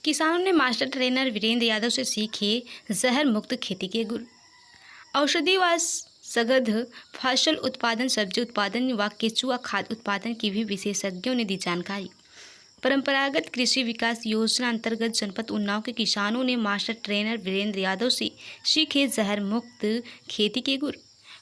किसानों ने master trainer Virendra Yadav से सीखे जहर मुक्त खेती के गुर। औषधि व सघद फसल उत्पादन, सब्जी उत्पादन व केचुआ खाद उत्पादन की भी विशेषज्ञों ने दी जानकारी। परंपरागत कृषि विकास योजना अंतर्गत जनपद उन्नाव के किसानों ने मास्टर ट्रेनर वीरेंद्र यादव से सीखे जहर मुक्त खेती के गुर।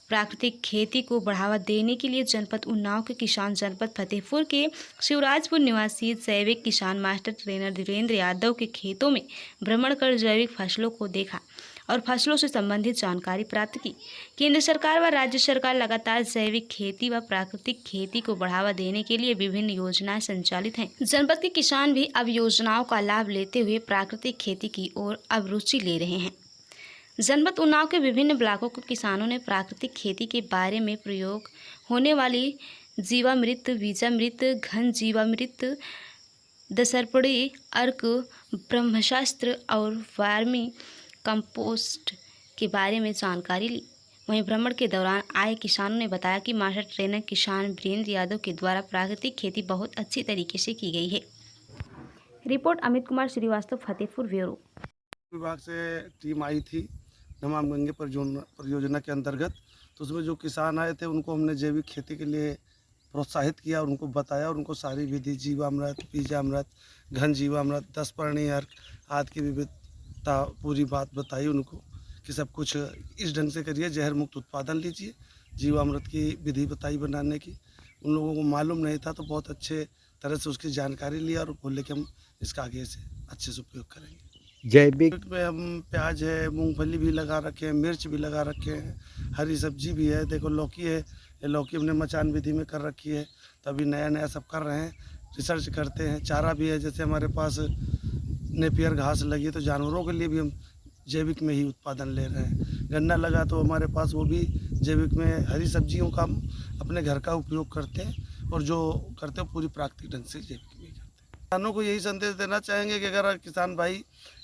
प्राकृतिक खेती को बढ़ावा देने के लिए जनपद उन्नाव के किसान जनपद फतेहपुर के शिवराजपुर निवासी जैविक किसान मास्टर ट्रेनर वीरेंद्र यादव के खेतों में भ्रमण कर जैविक फसलों को देखा और फसलों से संबंधित जानकारी प्राप्त की। केंद्र सरकार व राज्य सरकार लगातार जैविक खेती व प्राकृतिक खेती को बढ़ावा देने के लिए विभिन्न योजनाएं संचालित हैं। जनपद के किसान भी अब योजनाओं का लाभ लेते हुए प्राकृतिक खेती की ओर अब रुचि ले रहे हैं। जनपद उन्नाव के विभिन्न ब्लॉकों के किसानों ने प्राकृतिक खेती के बारे में प्रयोग होने वाली जीवामृत, बीजामृत, घन जीवामृत, दसरपड़ी, अर्क, ब्रह्मास्त्र और वर्मी कंपोस्ट के बारे में जानकारी ली। वहीं भ्रमण के दौरान आए किसानों ने बताया कि मास्टर ट्रेनर किसान वीरेंद्र यादव के द्वारा प्राकृतिक खेती बहुत अच्छी तरीके से की गई है। Report Amit Kumar Srivastava, Fatehpur bureau. विभाग से टीम आई थी नमामि गंगे परियोजना के अंतर्गत, तो उसमें जो किसान आए थे उनको हमने जैविक खेती के लिए प्रोत्साहित किया और उनको बताया और उनको सारी विधि, जीवामृत, बीजामृत, घन जीवामृत, 10 परणी अर्क आदि की विविधता पूरी बात बताई उनको कि सब कुछ इस ढंग से करिए, जहर मुक्त उत्पादन लीजिए। जीवामृत की विधि बताई बनाने की, उन लोगों को मालूम नहीं था, तो बहुत अच्छे तरह से उसकी जानकारी लिया और बोले कि हम इसका आगे से अच्छे से उपयोग करेंगे। जैविक में हम प्याज है, मूंगफली भी लगा रखे हैं, मिर्च भी लगा रखे हैं, हरी सब्जी भी है। देखो लौकी है, ये लौकी हमने मचान विधि में कर रखी है, तो अभी नया नया सब कर रहे हैं, रिसर्च करते हैं। चारा भी है, जैसे हमारे पास नेपियर घास लगी है तो जानवरों के लिए भी हम जैविक में ही उत्पादन ले रहे हैं। गन्ना लगा तो हमारे पास वो भी जैविक में, हरी सब्जियों का हम अपने घर का उपयोग करते हैं और जो करते हैं पूरी प्राकृतिक ढंग से जैविक में करते हैं। किसानों को यही संदेश देना चाहेंगे कि अगर किसान भाई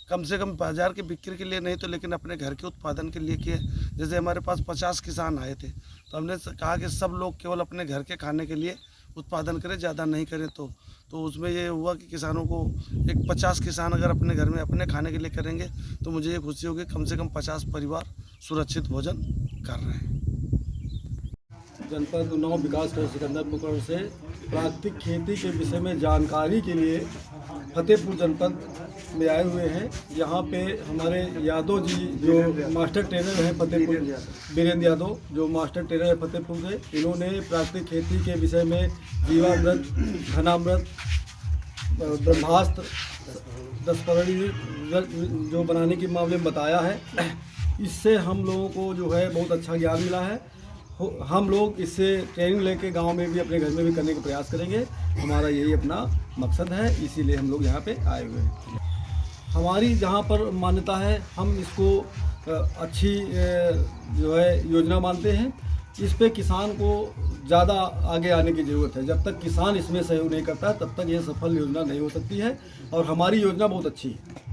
कम से कम बाजार के बिक्री के लिए नहीं तो लेकिन अपने घर के उत्पादन के लिए किए। जैसे हमारे पास 50 किसान आए थे, तो हमने कहा कि सब लोग केवल अपने घर के खाने के लिए उत्पादन करें, ज़्यादा नहीं करें। तो उसमें ये हुआ कि किसानों को एक 50 किसान अगर अपने घर में अपने खाने के लिए करेंगे तो मुझे ये खुशी होगी कम से कम 50 परिवार सुरक्षित भोजन कर रहे हैं। जनपद उन्नाव विकास खंड सिकंदरपुर से प्राकृतिक खेती के विषय में जानकारी के लिए फतेहपुर जनपद में आए हुए हैं। यहाँ पे हमारे यादव जी जो मास्टर ट्रेनर हैं फतेहपुर, वीरेंद्र यादव जो मास्टर ट्रेनर है फतेहपुर से, इन्होंने प्राकृतिक खेती के विषय में जीवामृत, घनामृत, ब्रह्मास्त्र, 10 परणी जो बनाने के मामले में बताया है। इससे हम लोगों को जो है बहुत अच्छा ज्ञान मिला है। हम लोग इससे ट्रेनिंग लेके गांव में भी, अपने घर में भी करने का प्रयास करेंगे। हमारा यही अपना मकसद है, इसीलिए हम लोग यहाँ पे आए हुए हैं। हमारी जहाँ पर मान्यता है, हम इसको अच्छी जो है योजना मानते हैं। इस पे किसान को ज़्यादा आगे आने की ज़रूरत है। जब तक किसान इसमें सहयोग नहीं करता तब तक ये सफल योजना नहीं हो सकती है, और हमारी योजना बहुत अच्छी है।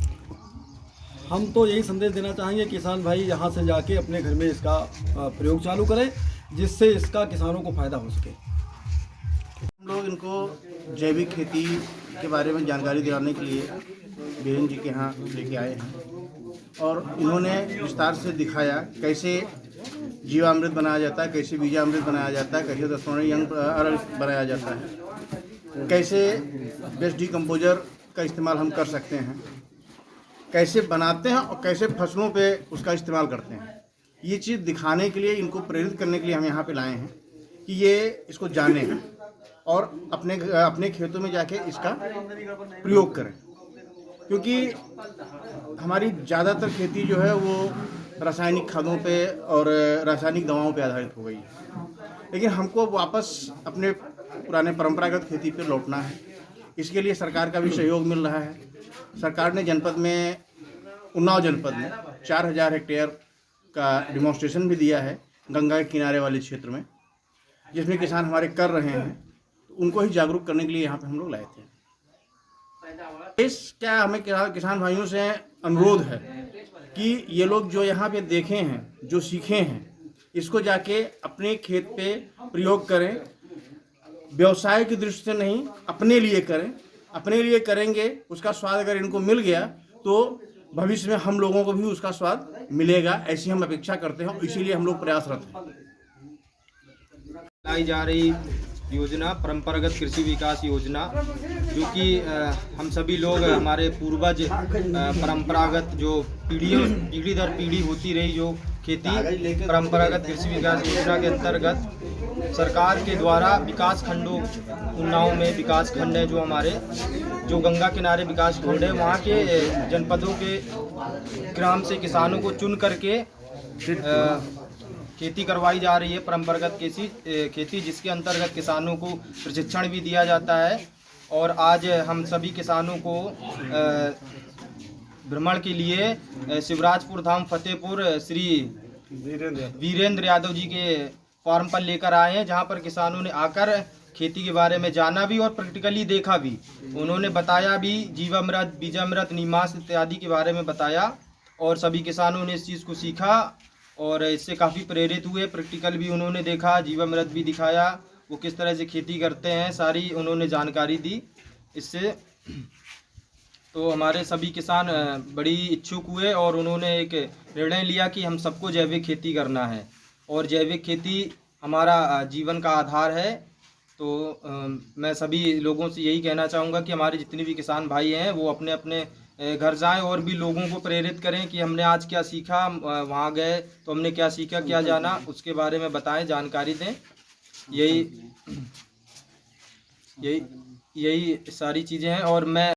हम तो यही संदेश देना चाहेंगे किसान भाई यहाँ से जाके अपने घर में इसका प्रयोग चालू करें, जिससे इसका किसानों को फ़ायदा हो सके। हम लोग इनको जैविक खेती के बारे में जानकारी दिलाने के लिए वीरेंद्र जी के यहाँ लेके आए हैं, और इन्होंने विस्तार से दिखाया कैसे जीवामृत बनाया जाता है, कैसे बीजामृत बनाया जाता है, कैसे 10 परणी अर्क बनाया जाता है, कैसे बेस्ट डिकम्पोजर का इस्तेमाल हम कर सकते हैं, कैसे बनाते हैं और कैसे फसलों पे उसका इस्तेमाल करते हैं। ये चीज़ दिखाने के लिए, इनको प्रेरित करने के लिए हम यहाँ पे लाए हैं कि ये इसको जानें और अपने खेतों में जाके इसका प्रयोग करें। क्योंकि हमारी ज़्यादातर खेती जो है वो रासायनिक खादों पे और रासायनिक दवाओं पे आधारित हो गई है, लेकिन हमको वापस अपने पुराने परंपरागत खेती पे लौटना है। इसके लिए सरकार का भी सहयोग मिल रहा है। सरकार ने जनपद में, उन्नाव जनपद में 4000 हेक्टेयर का डिमॉन्स्ट्रेशन भी दिया है गंगा के किनारे वाले क्षेत्र में, जिसमें किसान हमारे कर रहे हैं। तो उनको ही जागरूक करने के लिए यहाँ पे हम लोग लाए थे। क्या हमें किसान भाइयों से अनुरोध है कि ये लोग जो यहाँ पे देखे हैं, जो सीखे हैं, इसको जाके अपने खेत पे प्रयोग करें। व्यवसाय की दृष्टि से नहीं, अपने लिए करें अपने लिए करेंगे, उसका स्वाद अगर इनको मिल गया तो भविष्य में हम लोगों को भी उसका स्वाद मिलेगा, ऐसी हम अपेक्षा करते हैं। इसीलिए हम लोग प्रयासरत हैं। लाई जा रही योजना परंपरागत कृषि विकास योजना, जो कि हम सभी लोग, हमारे पूर्वज परंपरागत जो पीढ़ी दर पीढ़ी होती रही जो खेती, परंपरागत कृषि विकास योजना के अंतर्गत सरकार के द्वारा विकास खंडों, उन्नाव में विकास खंड है जो हमारे, जो गंगा किनारे विकास खंड है, वहाँ के जनपदों के ग्राम से किसानों को चुन करके खेती करवाई जा रही है, परंपरागत खेती, जिसके अंतर्गत किसानों को प्रशिक्षण भी दिया जाता है। और आज हम सभी किसानों को भ्रमण के लिए शिवराजपुर धाम फतेहपुर श्री वीरेंद्र यादव जी के फार्म पर लेकर आए हैं, जहां पर किसानों ने आकर खेती के बारे में जाना भी और प्रैक्टिकली देखा भी। उन्होंने बताया भी, जीवामृत, बीजामृत, नीमास इत्यादि के बारे में बताया और सभी किसानों ने इस चीज़ को सीखा और इससे काफ़ी प्रेरित हुए। प्रैक्टिकल भी उन्होंने देखा, जीवामृत भी दिखाया, वो किस तरह से खेती करते हैं, सारी उन्होंने जानकारी दी। इससे तो हमारे सभी किसान बड़ी इच्छुक हुए और उन्होंने एक निर्णय लिया कि हम सबको जैविक खेती करना है और जैविक खेती हमारा जीवन का आधार है। तो मैं सभी लोगों से यही कहना चाहूँगा कि हमारे जितने भी किसान भाई हैं वो अपने अपने घर जाएं और भी लोगों को प्रेरित करें कि हमने आज क्या सीखा, वहाँ गए तो हमने क्या सीखा, क्या जाना, उसके बारे में बताएं, जानकारी दें। यही सारी चीज़ें हैं। और मैं